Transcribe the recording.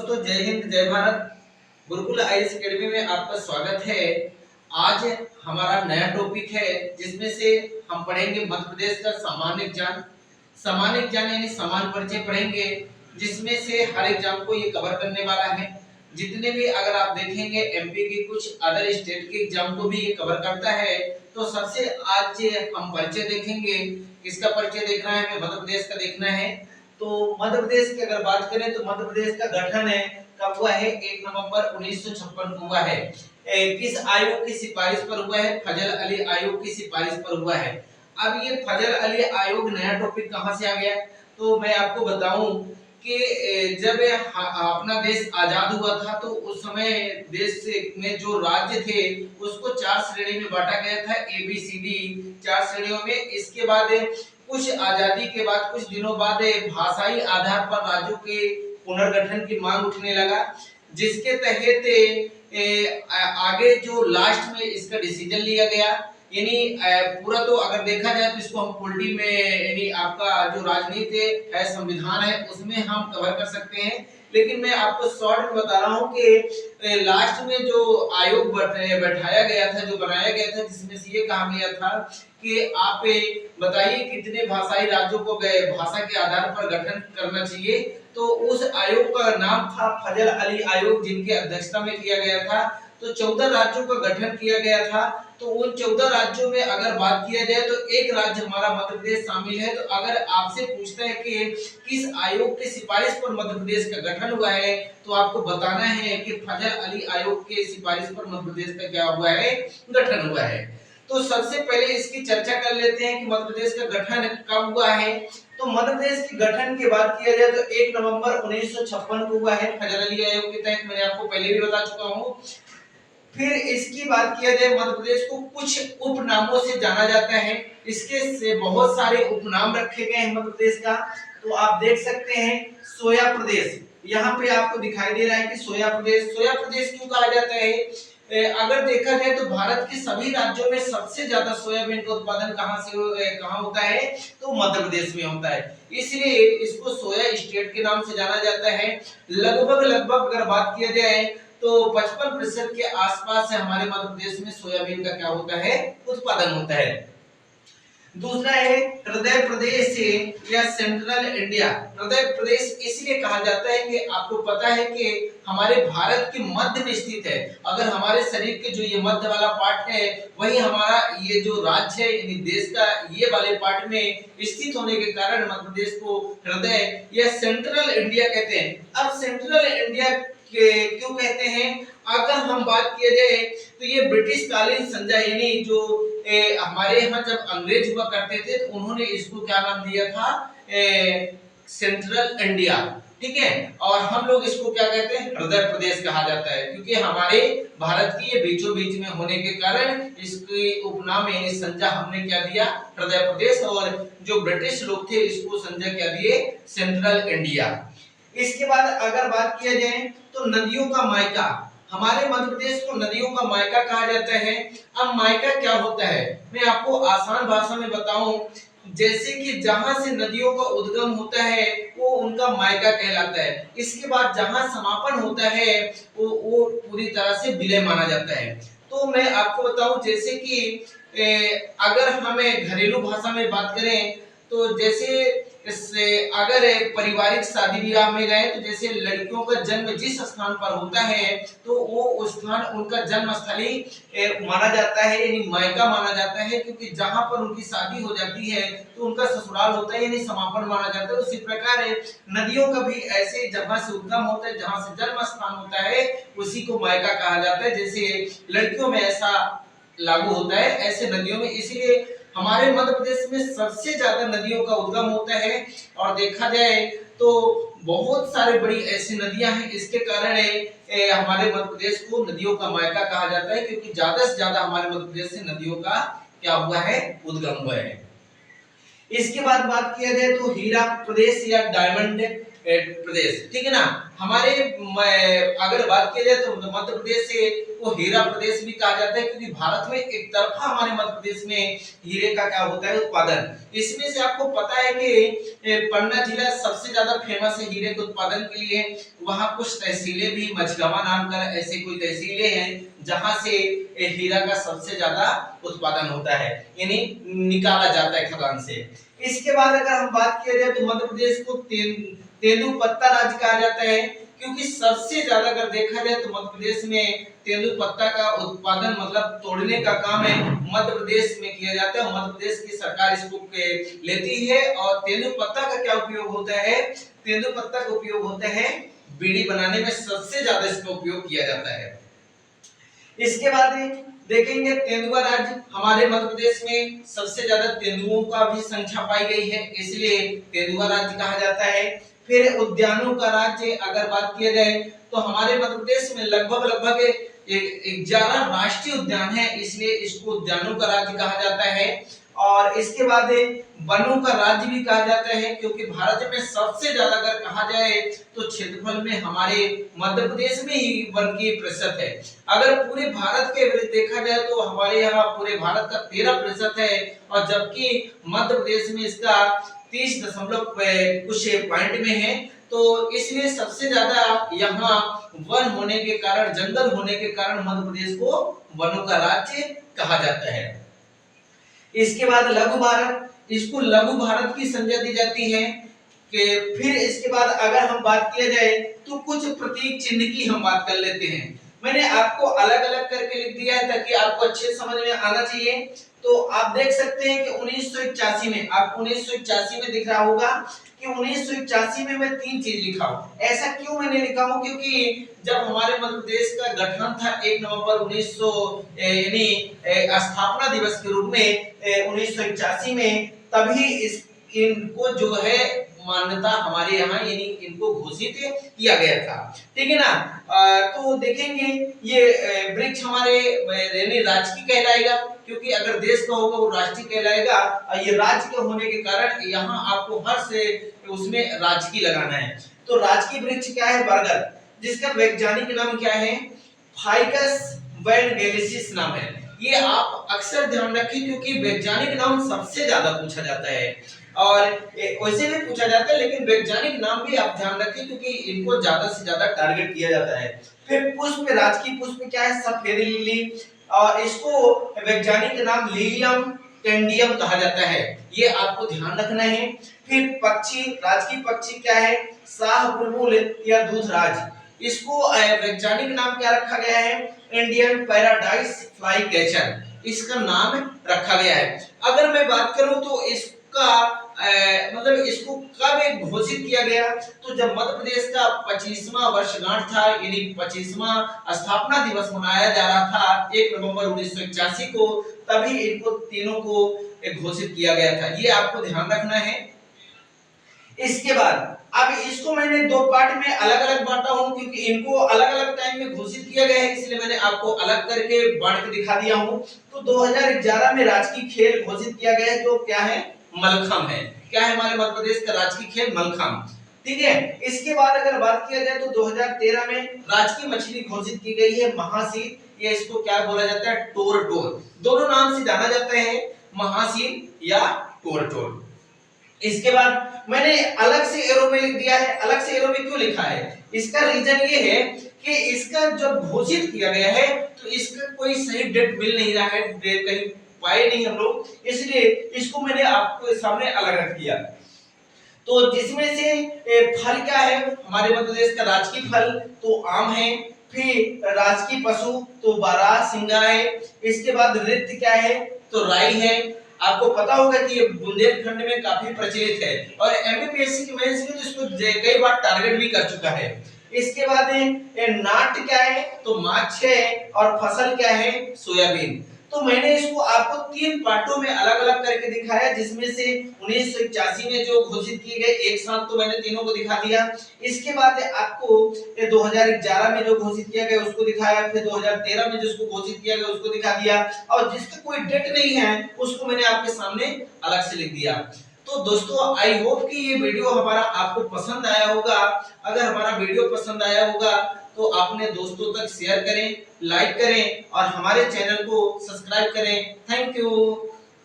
दोस्तों, जय हिंद जय भारत। गुरुकुल आईएएस एकेडमी में आपका स्वागत है। आज हमारा नया टॉपिक है जिसमें से हम पढ़ेंगे मध्य प्रदेश का सामान्य ज्ञान यानी सामान्य परिचय पढ़ेंगे, जिसमें से हर एग्जाम को ये कवर करने वाला है। जितने भी अगर आप देखेंगे एमपी की कुछ अदर स्टेट के एग्जाम को भी ये कवर करता है। तो सबसे आज हम परिचय देखेंगे। किसका परिचय देखना है? हमें मध्य प्रदेश का देखना है। तो मध्य प्रदेश की अगर बात करें तो मध्य प्रदेश का गठन है कब हुआ है? 1 नवंबर 1956 को हुआ है। किस आयोग की सिफारिश पर हुआ है? फजल अली आयोग की सिफारिश पर हुआ है। अब ये फजल अली आयोग नया टॉपिक कहां से आ गया? तो मैं आपको बताऊं कि जब अपना देश आजाद हुआ था तो उस समय देश में जो राज्य थे उसको 4 श्रेणी में बांटा गया था, ABCD 4 श्रेणियों में। इसके बाद कुछ आजादी के बाद कुछ दिनों बाद भाषाई आधार पर राज्यों के पुनर्गठन की मांग उठने लगा, जिसके तहत आगे जो लास्ट में इसका डिसीजन लिया गया। यानी पूरा तो अगर देखा जाए तो इसको हम पॉलिटी में यानी आपका जो राजनीति है, संविधान है, उसमें हम कवर कर सकते हैं। लेकिन मैं आपको शॉर्ट में बता रहा हूं कि लास्ट में जो आयोग बैठाया गया था, जो बनाया गया था, जिसमें से ये कहा गया था कि आप बताइए कितने भाषाई राज्यों को भाषा के आधार पर गठन करना चाहिए। तो उस आयोग का नाम था फजल अली आयोग, जिनकी अध्यक्षता में किया गया था। तो 14 राज्यों का गठन किया गया था। तो उन 14 राज्यों में अगर बात किया जाए तो एक राज्य हमारा मध्य प्रदेश शामिल है। तो अगर आपसे पूछता है कि किस आयोग की सिफारिश पर मध्य प्रदेश का गठन हुआ है, तो आपको बताना है कि फजल अली आयोग के सिफारिश पर मध्य प्रदेश का क्या हुआ है? गठन हुआ है। तो सबसे पहले इसकी चर्चा कर लेते हैं कि मध्य प्रदेश का गठन कब हुआ है। तो मध्य प्रदेश के गठन की बात किया जाए तो 1 नवंबर 1956 को हुआ है फजल अली आयोग के तहत। मैंने आपको पहले भी बता चुका हूं। फिर इसकी बात किया जाए, मध्य प्रदेश को कुछ उपनामों से जाना जाता है। इसके से बहुत सारे उपनाम रखे गए हैं मध्य प्रदेश का। तो आप देख सकते हैं सोया प्रदेश, यहाँ पे आपको दिखाई दे रहा है कि सोया प्रदेश क्यों कहा जाता है? अगर देखा जाए तो भारत के सभी राज्यों में सबसे ज्यादा सोयाबीन का उत्पादन कहां होता है? तो मध्य प्रदेश में होता है। इसलिए इसको सोया स्टेट के नाम से जाना जाता है। लगभग अगर बात किया जाए तो 55% के आसपास हमारे मध्य प्रदेश में सोयाबीन का क्या होता है? उत्पादन होता है। दूसरा है हृदय प्रदेश या सेंट्रल इंडिया। हृदय प्रदेश इसलिए कहा जाता है कि आपको पता है कि हमारे भारत के मध्य में स्थित है। अगर हमारे शरीर के जो ये मध्य वाला पार्ट है, वही हमारा ये जो राज्य है यानी देश का ये वाले पार्ट में स्थित होने के कारण मध्य प्रदेश को हृदय या सेंट्रल इंडिया कहते हैं। अब सेंट्रल इंडिया क्यों कहते हैं? अगर हम बात किया जाए तो ये ब्रिटिश कालीन संज्ञा यानी जो हमारे यहाँ जब अंग्रेज हुआ करते थे तो उन्होंने इसको क्या नाम दिया था? Central India. ठीक है। और हम लोग इसको क्या कहते हैं? हृदय प्रदेश कहा जाता है, क्योंकि हमारे भारत की ये बीचों बीच में होने के कारण इसकी उपनाम यानी संज्ञा हमने क्या दिया? हृदय प्रदेश। और जो ब्रिटिश लोग थे इसको संज्ञा क्या दिए? Central India. इसके बाद अगर बात किया जाए तो नदियों का मायका, हमारे मध्य प्रदेश को नदियों का मायका कहा जाता है। अब मायका क्या होता है मैं आपको आसान भाषा में बताऊं, जैसे कि जहां से नदियों का उद्गम होता है वो उनका मायका कहलाता है। इसके बाद जहां समापन होता है वो पूरी तरह से विलय माना जाता है। तो मैं आपको बताऊं, जैसे कि अगर हमें घरेलू भाषा में बात करें तो जैसे इससे अगर पारिवारिक शादी विवाह में गए तो जैसे लड़कियों का जन्म जिस स्थान पर होता है तो वो उस स्थान उनका जन्म स्थली माना जाता है यानी मायका माना जाता है, क्योंकि जहां पर उनकी शादी हो जाती है तो उनका ससुराल होता है यानी समापन माना जाता है। उसी प्रकार नदियों का भी ऐसे जहां से उद्गम होता है, जहां से जन्म स्थान होता है, उसी को मायका कहा जाता है। जैसे लड़कियों में ऐसा लागू होता है ऐसे नदियों में। इसलिए हमारे मध्य प्रदेश में सबसे ज्यादा नदियों का उद्गम होता है। और देखा जाए तो बहुत सारी बड़ी ऐसी नदियां हैं, इसके कारण हमारे मध्य प्रदेश को नदियों का मायका कहा जाता है, क्योंकि ज्यादा से ज्यादा हमारे मध्य प्रदेश से नदियों का क्या हुआ है? उद्गम हुआ है। इसके बाद बात किया जाए तो हीरा प्रदेश या डायमंड प्रदेश, ठीक है ना। हमारे अगर बात की जाए तो मध्य प्रदेश से वो हीरा प्रदेश भी कहा जाता है, क्योंकि भारत में एक तरफा हमारे मध्य प्रदेश में हीरे का क्या होता है उत्पादन। इसमें से आपको पता है कि पन्ना जिला सबसे ज्यादा फेमस है हीरे के उत्पादन के लिए। वहां कुछ तहसीलें भी, मझगावा नाम का ऐसे कोई तहसीलें हैं जहां से हीरा का सबसे ज्यादा उत्पादन होता है, यानी निकाला जाता है खदान से। इसके बाद अगर हम बात किया जाए तो मध्य प्रदेश को तेंदुपत्ता राज्य कहा जाता है, क्योंकि सबसे ज्यादा अगर देखा जाए तो मध्य प्रदेश में तेंदुपत्ता का उत्पादन मतलब तोड़ने का काम है मध्य प्रदेश में किया जाता है। मध्य प्रदेश की सरकार इसको लेती है। और तेंदुपत्ता का क्या उपयोग होता है? तेंदुपत्ता का उपयोग होता है बीड़ी बनाने में, सबसे ज्यादा इसका उपयोग किया जाता है। इसके बाद देखेंगे तेंदुआ राज्य। हमारे मध्य प्रदेश में सबसे ज्यादा तेंदुओं का भी संख्या पाई गई है, इसलिए तेंदुआ राज्य कहा जाता है। फिर उद्यानों का राज्य अगर बात किया जाए तो हमारे मध्य प्रदेश में लगभग 11 राष्ट्रीय उद्यान है, इसलिए इसको उद्यानों का राज्य कहा जाता है। और इसके बाद वनों का राज्य भी कहा जाता है, क्योंकि भारत में सबसे ज्यादा अगर कहा जाए तो क्षेत्रफल में हमारे मध्य प्रदेश में ही वन की प्रतिशत है। अगर पूरे भारत के एवरेज देखा जाए तो हमारे यहाँ पूरे भारत का 13% है, और जबकि मध्य प्रदेश में इसका 30 दशमलव कुछ पॉइंट में है। तो इसलिए सबसे ज्यादा यहाँ वन होने के कारण, जंगल होने के कारण मध्य प्रदेश को वनों का राज्य कहा जाता है। इसके बाद लघु भारत, इसको लघु भारत की संज्ञा दी जाती है। कि फिर इसके बाद अगर हम बात किया जाए तो कुछ प्रतीक चिन्ह की हम बात कर लेते हैं। मैंने आपको अलग अलग करके लिख दिया है ताकि आपको अच्छे समझ में आना चाहिए। तो आप देख सकते हैं कि 1981 में, आपको 1981 में दिख रहा होगा कि 1981 में मैं 3 चीज लिखा हूं। ऐसा क्यों मैंने लिखा हूं? क्योंकि जब हमारे मध्य प्रदेश का गठन था 1 नवंबर 1900 यानी स्थापना दिवस के रूप में 1981 में, तभी इनको जो है मान्यता हमारे यहाँ यानी इनको घोषित किया गया था। ठीक है ना? तो देखेंगे ये वृक्ष हमारे यानी राजकीय कहलाएगा, क्योंकि अगर देश का होगा वो राष्ट्रीय कहलाएगा। ये राज्य के होने के कारण यहाँ आपको हर से उसमें राजकीय लगाना है। तो राजकीय वृक्ष क्या है? बरगद, जिसका वैज्ञानिक नाम क्या है? फाइकस वैनगेलिसिस नाम है। ये आप अक्सर ध्यान रखें, क्योंकि वैज्ञानिक नाम सबसे ज्यादा पूछा जाता है और वैसे भी पूछा जाता है, लेकिन वैज्ञानिक नाम भी आप ध्यान रखें क्योंकि इनको ज्यादा से ज्यादा टारगेट किया जाता है। फिर पुष्प, राजकीय पुष्प क्या है? सफेद लिली, और इसको वैज्ञानिक नाम लिलियम टेंडियम कहा जाता है, ये आपको ध्यान रखना है। फिर पक्षी, राजकीय पक्षी क्या है? शाह बुलबुल या दूधराज, इसको वैज्ञानिक नाम क्या रखा गया है? इंडियन पैराडाइज फ्लाई कैचर, इसका नाम रखा गया है। अगर मैं बात करूं तो इसका मतलब इसको कब घोषित किया गया? तो जब मध्य प्रदेश का 25वां वर्षगांठ था, यानी 25वां स्थापना दिवस मनाया जा रहा था 1 नवंबर 1981 को, तभी इनको तीनों को घोषित किया गया था। ये आपको ध्यान रखना है। इसके बाद अब इसको मैंने 2 पार्ट में अलग अलग बांटा हूं, क्योंकि इनको अलग अलग टाइम में घोषित किया गया है, इसलिए मैंने आपको अलग करके बांट के दिखा दिया हूं। तो 2011 में राजकीय खेल घोषित किया गया है, जो क्या है? मलखम है। क्या है हमारे मध्य प्रदेश का राजकीय खेल? मलखम। ठीक है। इसके बाद अगर बात किया जाए तो 2013 में राजकीय मछली घोषित की गई है महासीर, या इसको क्या बोला जाता है? टोरटोर। दोनों नाम से जाना जाता है, महासीर या टोरटोर। इसके बाद मैंने अलग से एरो में लिख दिया है। अलग से एरो में क्यों लिखा है? इसका रीजन ये है कि इसका जब घोषित किया गया है तो इसका कोई सही डेट मिल नहीं रहा है, कहीं पाए नहीं हम लोग, इसलिए इसको मैंने आपको सामने अलग रख दिया। तो जिसमें से फल क्या है हमारे मध्य प्रदेश का? राजकीय फल तो आम है। फिर राजकीय पशु तो बारहसिंगा है। इसके बाद नृत्य क्या है? तो राई है। आपको पता होगा कि ये बुंदेलखंड में काफी प्रचलित है, और एमपीएससी की मेंस में तो इसको कई बार टारगेट भी कर चुका है। इसके बाद नाट्य क्या है? तो माछ है। और फसल क्या है? सोयाबीन। तो मैंने इसको आपको 3 पार्टों में अलग अलग करके दिखाया, जिसमें से 1981 में जो घोषित किए गए एक साथ तो मैंने तीनों को दिखा दिया। इसके बाद आपको 2011 में जो घोषित किया गया उसको दिखाया, फिर 2013 में जिसको घोषित किया गया उसको दिखा दिया, और जिसका कोई डेट नहीं है उसको मैंने आपके सामने अलग से लिख दिया। तो दोस्तों आई होप कि ये वीडियो हमारा आपको पसंद आया होगा। अगर हमारा वीडियो पसंद आया होगा तो अपने दोस्तों तक शेयर करें, लाइक करें और हमारे चैनल को सब्सक्राइब करें। Thank you.